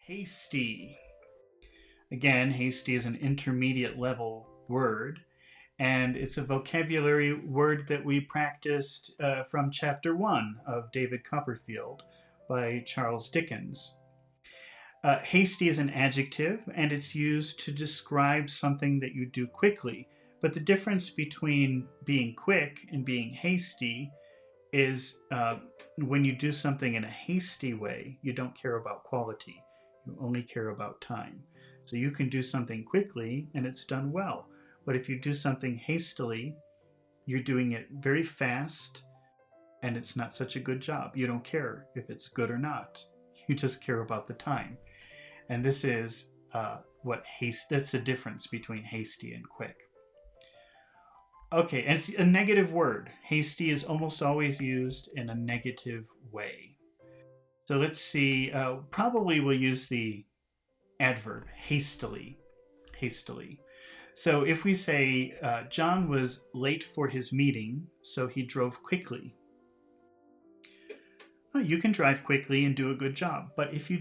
Hasty. Again, hasty is an intermediate level word, and it's a vocabulary word that we practiced from chapter 1 of David Copperfield by Charles Dickens. Hasty is an adjective, and it's used to describe something that you do quickly. But the difference between being quick and being hasty is when you do something in a hasty way, you don't care about quality. You only care about time. So you can do something quickly and it's done well. But if you do something hastily, you're doing it very fast and it's not such a good job. You don't care if it's good or not. You just care about the time. And this is that's the difference between hasty and quick. Okay, and it's a negative word. Hasty is almost always used in a negative way. So let's see, probably we'll use the adverb, hastily. Hastily. So if we say, John was late for his meeting, so he drove quickly. Well, you can drive quickly and do a good job, but if you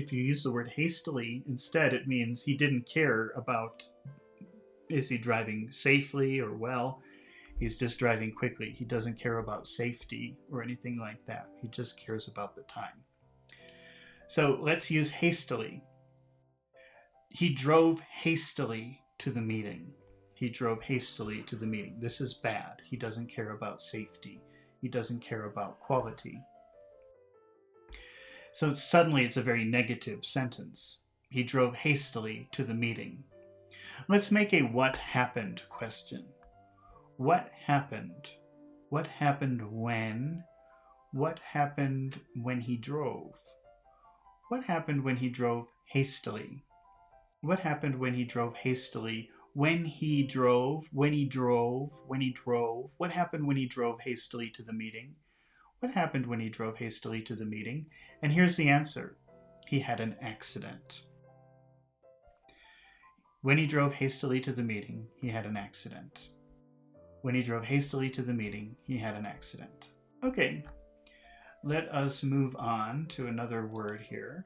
use the word hastily instead, it means he didn't care about, is he driving safely or well? He's just driving quickly. He doesn't care about safety or anything like that. He just cares about the time. So let's use hastily. He drove hastily to the meeting. He drove hastily to the meeting. This is bad. He doesn't care about safety. He doesn't care about quality. So suddenly it's a very negative sentence. He drove hastily to the meeting. Let's make a what happened question. What happened? What happened when? What happened when he drove? What happened when he drove hastily? What happened when he drove hastily? When he drove? When he drove? When he drove? What happened when he drove hastily to the meeting? What happened when he drove hastily to the meeting? And here's the answer. He had an accident. When he drove hastily to the meeting, he had an accident. When he drove hastily to the meeting, he had an accident. Okay, let us move on to another word here.